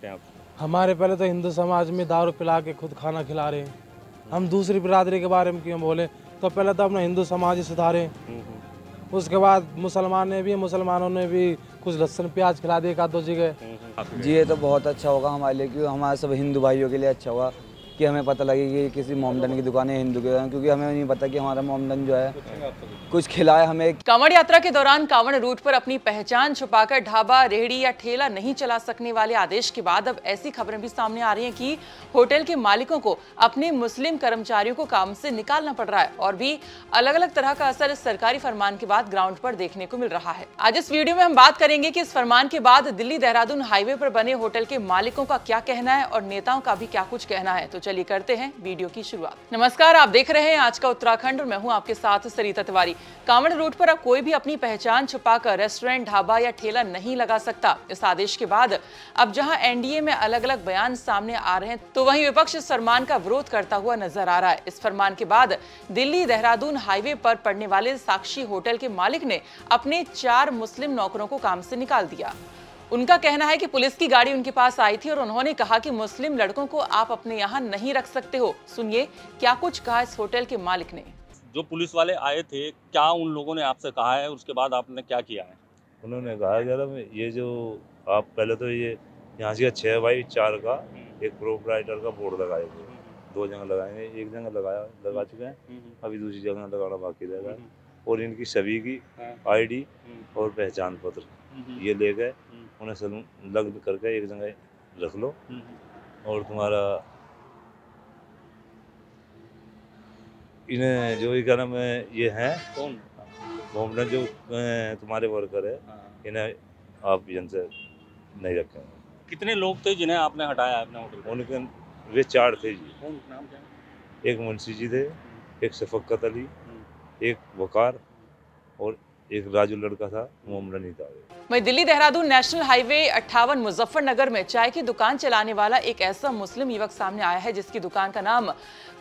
देखते हैं आप? हमारे पहले तो हिंदू समाज में दारू पिला के खुद खाना खिला रहे हैं। हम दूसरी बिरादरी के बारे में क्यों बोले? तो पहले तो अपना हिंदू समाज ही सुधारें। उसके बाद मुसलमानों ने भी कुछ लहसुन प्याज खिला दिए एक आध दो जगह। जी ये तो बहुत अच्छा होगा हमारे लिए, क्योंकि हमारे सब हिंदू भाइयों के लिए अच्छा होगा कि हमें पता लगे कि किसी मोमडन की दुकान है हिंदू की दुकान, क्योंकि हमें नहीं पता कि हमारा मोमडन जो है कुछ खिलाए हमें। कांवड़ यात्रा के दौरान कांवड़ रूट पर अपनी पहचान छुपाकर ढाबा, रेहड़ी या ठेला नहीं चला सकने वाले आदेश के बाद अब ऐसी खबरें भी सामने आ रही हैं कि होटल के मालिकों को अपने मुस्लिम कर्मचारियों को काम से निकालना पड़ रहा है और भी अलग अलग तरह का असर इस सरकारी फरमान के बाद ग्राउंड पर देखने को मिल रहा है। आज इस वीडियो में हम बात करेंगे कि इस फरमान के बाद दिल्ली देहरादून हाईवे पर बने होटल के मालिकों का क्या कहना है और नेताओं का भी क्या कुछ कहना है। तो चलिए करते हैं वीडियो की शुरुआत। नमस्कार, आप देख रहे हैं आज का उत्तराखंड और मैं हूं आपके साथ सरिता तिवारी। कांवड़ रूट पर अब कोई भी अपनी पहचान छुपाकर रेस्टोरेंट, ढाबा या ठेला नहीं लगा सकता। इस आदेश के बाद अब जहां एनडीए में अलग अलग बयान सामने आ रहे हैं, तो वहीं विपक्ष इस फरमान का विरोध करता हुआ नजर आ रहा है। इस फरमान के बाद दिल्ली देहरादून हाईवे पर पड़ने वाले साक्षी होटल के मालिक ने अपने 4 मुस्लिम नौकरों को काम से निकाल दिया। उनका कहना है कि पुलिस की गाड़ी उनके पास आई थी और उन्होंने कहा कि मुस्लिम लड़कों को आप अपने यहाँ नहीं रख सकते हो। सुनिए क्या कुछ कहा इस होटल के मालिक ने। जो पुलिस वाले आए थे, क्या उन लोगों ने आपसे कहा है, उसके बाद आपने क्या किया है? उन्होंने कहा जरा ये जो आप पहले तो ये यहाँ से 6x4 का एक प्रोप्राइटर का बोर्ड लगाए थे, 2 जगह लगाएंगे, एक जगह लगा चुके हैं, अभी दूसरी जगह लगाना बाकी रहेगा। और इनकी सभी की आईडी और पहचान पत्र ये ले गए, उन्हें संलग्न करके एक जगह रख लो और तुम्हारा इन्हें जो क्या नाम है ये हैं कौन मोमडन जो तुम्हारे वर्कर है, इन्हें आप इनसे नहीं रखेंगे। कितने लोग थे जिन्हें आपने हटाया अपने होटल? उनके वे 4 थे जी। कौन, नाम क्या है? एक मुंशी जी थे, एक शफकत अली, एक वकार और एक राजू लड़का था, मोमडन ही था। वहीं दिल्ली देहरादून नेशनल हाईवे 58 मुजफ्फरनगर में चाय की दुकान चलाने वाला एक ऐसा मुस्लिम युवक सामने आया है जिसकी दुकान का नाम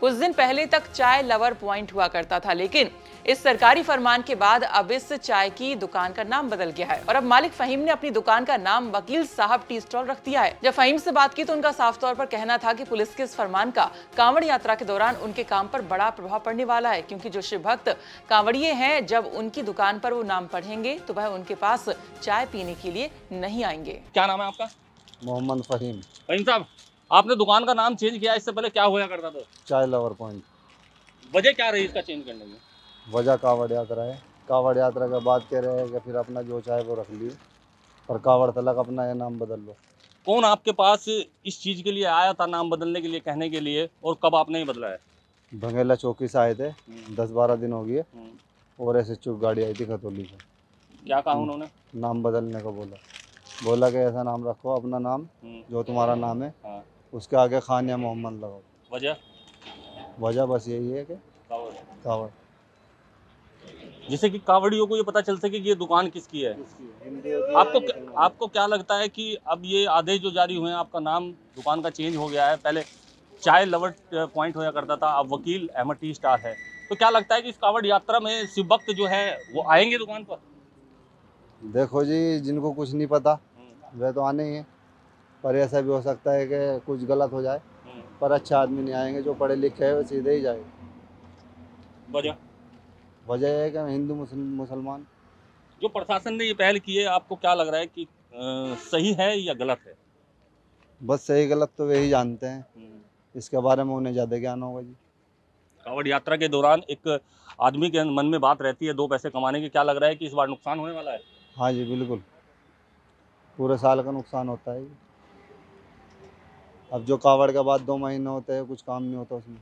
कुछ दिन पहले तक चाय लवर पॉइंट हुआ करता था, लेकिन इस सरकारी फरमान के बाद अब इस चाय की दुकान का नाम बदल गया है और अब मालिक फहीम ने अपनी दुकान का नाम वकील साहब टी स्टॉल रख दिया है। जब फहीम से बात की तो उनका साफ तौर पर कहना था कि पुलिस के इस फरमान का कांवड़ यात्रा के दौरान उनके काम पर बड़ा प्रभाव पड़ने वाला है, क्योंकि जो शिव भक्त कांवड़िए हैं जब उनकी दुकान पर वो नाम पढ़ेंगे तो वह उनके पास चाय पीने के लिए नहीं आएंगे। क्या नाम है आपका? मोहम्मद फहीम। फहीम साहब, आपने दुकान का नाम चेंज किया, इससे पहले क्या हुआ करता था? चाय लवर पॉइंट। वजह क्या रही इसका चेंज करने में? वजह कावड़ यात्रा है। कावड़ यात्रा के बाद कह रहे हैं कि फिर अपना जो चाहे वो रख लिए और कावड़ तलक अपना ये नाम बदल लो। कौन आपके पास इस चीज के लिए आया था, नाम बदलने के लिए, कहने के लिए, और कब आपने ये बदला है? भंगेला चौकी से आए थे, 10-12 दिन हो गए और ऐसे चुप गाड़ी आई थी खतौली से। क्या कहा उन्होंने? नाम बदलने को बोला कि ऐसा नाम रखो, अपना नाम जो तुम्हारा नाम है उसके आगे खान या मोहम्मद लगाओ। वजह बस यही है कि कावड़। जिससे कि कावड़ियों को ये पता चल सके कि ये दुकान किसकी है। आपको क्या लगता है कि अब ये आदेश जो जारी हुए हैं, आपका नाम दुकान का चेंज हो गया है, पहले चाय लवर पॉइंट होया करता था, अब वकील अहमद टी स्टार है, तो क्या लगता है कि इस कावड़ यात्रा में शिव भक्त जो है वो आएंगे दुकान पर? देखो जी, जिनको कुछ नहीं पता वे तो आने ही हैं, पर ऐसा भी हो सकता है कि कुछ गलत हो जाए, पर अच्छा आदमी नहीं आएंगे, जो पढ़े लिखे हैं वो सीधे ही जाएंगे। वजह है कि हिंदू मुसलमान। जो प्रशासन ने ये पहल की है, आपको क्या लग रहा है कि सही है या गलत है? बस सही गलत तो वे ही जानते हैं, इसके बारे में उन्हें ज़्यादा ज्ञान होगा जी। कावड़ यात्रा के दौरान एक आदमी के मन में बात रहती है 2 पैसे कमाने की, क्या लग रहा है कि इस बार नुकसान होने वाला है? हाँ जी बिल्कुल, पूरे साल का नुकसान होता है। अब जो कावड़ के बाद 2 महीने होते हैं, कुछ काम नहीं होता उसमें।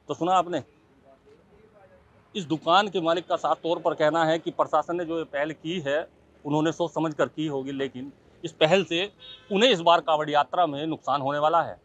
तो सुना आपने, इस दुकान के मालिक का साफ तौर पर कहना है कि प्रशासन ने जो ये पहल की है उन्होंने सोच समझ कर की होगी, लेकिन इस पहल से उन्हें इस बार कावड़ यात्रा में नुकसान होने वाला है,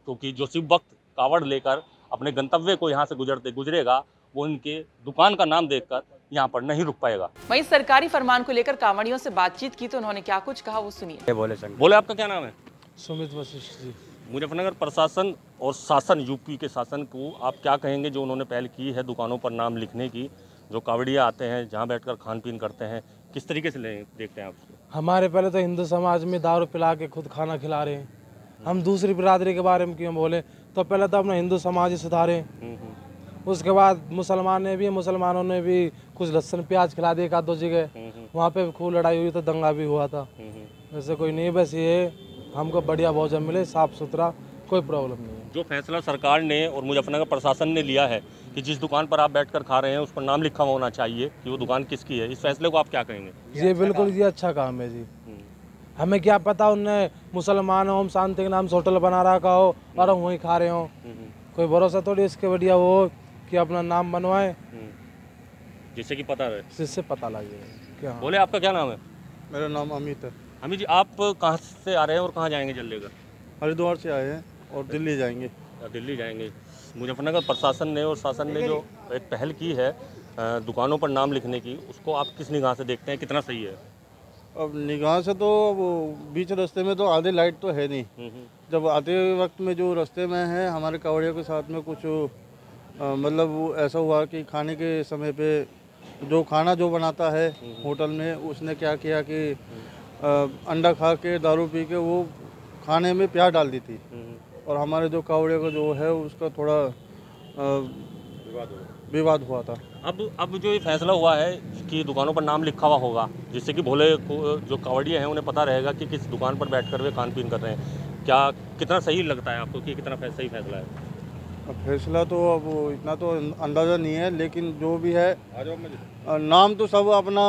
क्योंकि जो शिव भक्त कावड़ लेकर अपने गंतव्य को यहाँ से गुजरेगा वो इनके दुकान का नाम देखकर यहाँ पर नहीं रुक पाएगा। वहीं सरकारी फरमान को लेकर कांवड़ियों से बातचीत की तो उन्होंने क्या कुछ कहा वो सुनिए। बोले आपका क्या नाम है? सुमित वशिष्ठ जी। मुजफ्फरनगर प्रशासन और शासन, यूपी के शासन को आप क्या कहेंगे जो उन्होंने पहल की है दुकानों पर नाम लिखने की? जो कावड़िया आते हैं जहाँ बैठकर खान पीन करते हैं, किस तरीके से देखते हैं आप उसको? हमारे पहले तो हिंदू समाज में दारू पिला के खुद खाना खिला रहे हैं। हम दूसरी बिरादरी के बारे में क्यों बोले, तो पहले तो अपना हिंदू समाज ही सुधारें। उसके बाद मुसलमानों ने भी कुछ लहसुन प्याज खिला दिया एक दो जगह, वहाँ पे खूब लड़ाई हुई तो दंगा भी हुआ था। वैसे कोई नहीं, बस ये हमको बढ़िया भोजन मिले, साफ सुथरा, कोई प्रॉब्लम नहीं है। जो फैसला सरकार ने और मुजफ्फरनगर प्रशासन ने लिया है कि जिस दुकान पर आप बैठकर खा रहे हैं उस पर नाम लिखा हुआ होना चाहिए कि वो दुकान किसकी है, इस फैसले को आप क्या कहेंगे? ये बिल्कुल ये अच्छा काम है जी। हमें क्या पता उनने मुसलमान हो, हम शांति के नाम से होटल बना रखा हो और हम वहीं खा रहे हो। कोई भरोसा थोड़ी इसके बढ़िया वो कि अपना नाम बनवाए जिससे कि पता रहे, जिससे पता लगे क्या। बोले आपका क्या नाम है? मेरा नाम अमित है। अमित जी, आप कहाँ से आ रहे हैं और कहाँ जाएंगे जल लेकर? हरिद्वार से आए हैं और दिल्ली जाएंगे। दिल्ली जाएंगे। मुजफ्फरनगर प्रशासन ने और शासन ने जो एक पहल की है दुकानों पर नाम लिखने की, उसको आप किस निगाह से देखते हैं, कितना सही है? अब निगाह से तो वो बीच रास्ते में तो आधे लाइट तो है नहीं। जब आते वक्त में जो रास्ते में है हमारे कावड़ियों के साथ में कुछ मतलब वो ऐसा हुआ कि खाने के समय पे जो खाना जो बनाता है होटल में, उसने क्या किया कि अंडा खा के दारू पी के वो खाने में प्याज डाल दी थी और हमारे जो कावड़ियों का जो है उसका थोड़ा विवाद हुआ था। अब जो ये फैसला हुआ है कि दुकानों पर नाम लिखा हुआ होगा, जिससे कि भोले जो कावड़िए हैं उन्हें पता रहेगा कि किस दुकान पर बैठकर वे खान पीन कर रहे हैं, क्या कितना सही लगता है आपको कि कितना सही फैसला है? अब फैसला तो अब इतना तो अंदाज़ा नहीं है, लेकिन जो भी है नाम तो सब अपना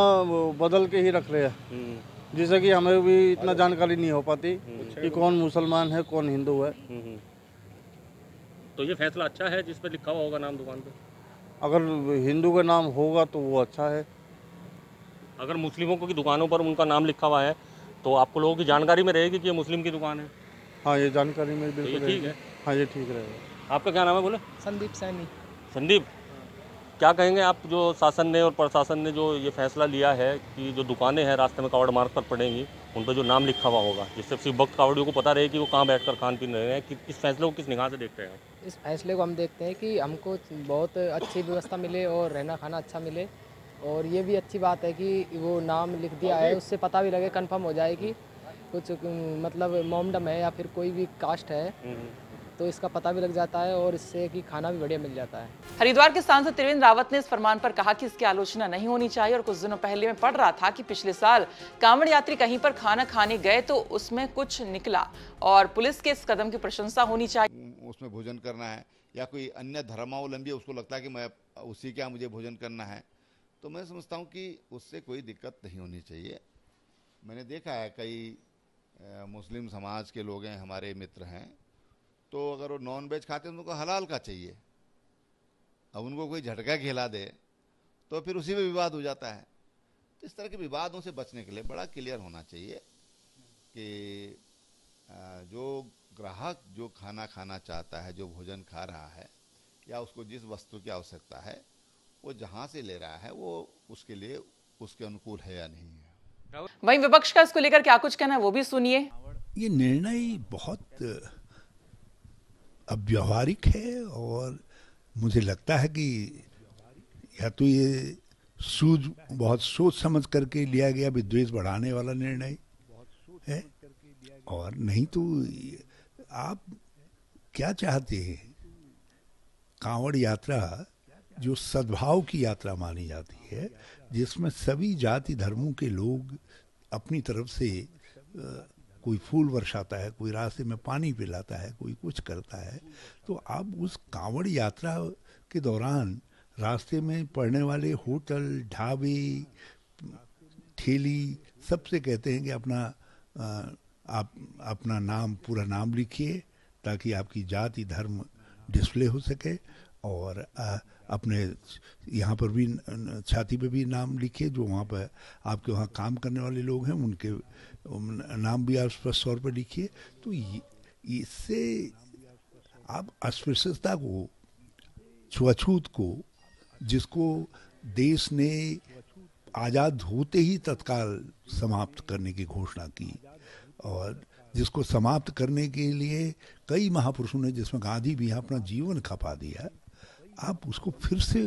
बदल के ही रख रहे हैं, जिससे कि हमें भी इतना जानकारी नहीं हो पाती कि कौन मुसलमान है कौन हिंदू है। तो ये फैसला अच्छा है जिस पर लिखा हुआ होगा नाम दुकान पे? अगर हिंदू का नाम होगा तो वो अच्छा है। अगर मुस्लिमों की दुकानों पर उनका नाम लिखा हुआ है तो आपको लोगों की जानकारी में रहेगी कि ये मुस्लिम की दुकान है? हाँ, ये जानकारी में तो बिल्कुल ठीक है। हाँ, ये ठीक रहेगा। आपका क्या नाम है? बोले। संदीप सैनी। संदीप, क्या कहेंगे आप जो शासन ने और प्रशासन ने जो ये फैसला लिया है कि जो दुकानें हैं रास्ते में कावड़ मार्ग पर पड़ेंगी उन पर जो नाम लिखा हुआ होगा, जिससे सिर्फ भक्त कावड़ियों को पता रहे कि वो कहाँ बैठकर खान पीन रहे हैं, कि इस फैसले को किस निगाह से देखते हैं? इस फैसले को हम देखते हैं कि हमको बहुत अच्छी व्यवस्था मिले और रहना खाना अच्छा मिले, और ये भी अच्छी बात है कि वो नाम लिख दिया है, उससे पता भी लगे, कंफर्म हो जाए कि कुछ मतलब मोमडम है या फिर कोई भी कास्ट है, तो इसका पता भी लग जाता है और इससे कि खाना भी बढ़िया मिल जाता है। हरिद्वार के सांसद त्रिवेंद्र रावत ने इस फरमान पर कहा कि इसकी आलोचना नहीं होनी चाहिए, और कुछ दिनों पहले मैं पढ़ रहा था कि पिछले साल कांवड़ यात्री कहीं पर खाना खाने गए तो उसमें कुछ निकला, और पुलिस के इस कदम की प्रशंसा होनी चाहिए। उसमें भोजन करना है या कोई अन्य धर्मावलंबी उसको लगता है कि मैं उसी क्या मुझे भोजन करना है, तो मैं समझता हूँ कि उससे कोई दिक्कत नहीं होनी चाहिए। मैंने देखा है कई मुस्लिम समाज के लोग हैं, हमारे मित्र हैं, तो अगर वो नॉन वेज खाते हैं तो उनको हलाल का चाहिए। अब उनको कोई झटका खिला दे तो फिर उसी में विवाद हो जाता है। तो इस तरह के विवादों से बचने के लिए बड़ा क्लियर होना चाहिए कि जो ग्राहक जो खाना खाना चाहता है, जो भोजन खा रहा है या उसको जिस वस्तु की आवश्यकता है, वो जहाँ से ले रहा है वो उसके लिए उसके अनुकूल है या नहीं है। वहीं विपक्ष का इसको लेकर क्या कुछ कहना है वो भी सुनिए। ये निर्णय बहुत अव्यावहारिक है और मुझे लगता है कि या तो ये बहुत सोच समझ करके लिया गया विद्वेष बढ़ाने वाला निर्णय है, और नहीं तो आप क्या चाहते हैं? कांवड़ यात्रा जो सद्भाव की यात्रा मानी जाती है, जिसमें सभी जाति धर्मों के लोग अपनी तरफ से कोई फूल वर्षाता है, कोई रास्ते में पानी पिलाता है, कोई कुछ करता है, तो आप उस कांवड़ यात्रा के दौरान रास्ते में पड़ने वाले होटल, ढाबे, ठेली सबसे कहते हैं कि आप अपना नाम, पूरा नाम लिखिए ताकि आपकी जाति धर्म डिस्प्ले हो सके, और अपने यहाँ पर भी छाती पे भी नाम लिखिए, जो वहाँ पर आपके वहाँ काम करने वाले लोग हैं उनके नाम भी आप स्पष्ट तौर पर लिखिए। तो इससे आप अस्पृश्यता को, छुआछूत को, जिसको देश ने आज़ाद होते ही तत्काल समाप्त करने की घोषणा की, और जिसको समाप्त करने के लिए कई महापुरुषों ने, जिसमें गांधी भी अपना जीवन खपा दिया, आप उसको फिर से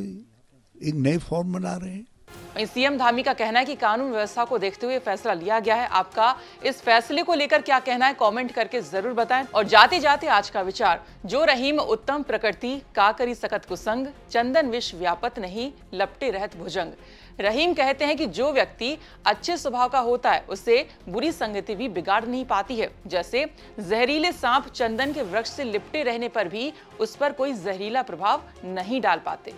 एक नए फॉर्म बना रहे हैं। वहीं सीएम धामी का कहना है कि कानून व्यवस्था को देखते हुए फैसला लिया गया है। आपका इस फैसले को लेकर क्या कहना है, कमेंट करके जरूर बताएं। और जाते जाते आज का विचार, जो रहीम उत्तम प्रकृति का करी सकत कुसंग, चंदन विष व्यापत नहीं लपटे रहत भुजंग। रहीम कहते हैं कि जो व्यक्ति अच्छे स्वभाव का होता है उसे बुरी संगति भी बिगाड़ नहीं पाती है। जैसे जहरीले सांप चंदन के वृक्ष से लिपटे रहने पर भी उस पर कोई जहरीला प्रभाव नहीं डाल पाते।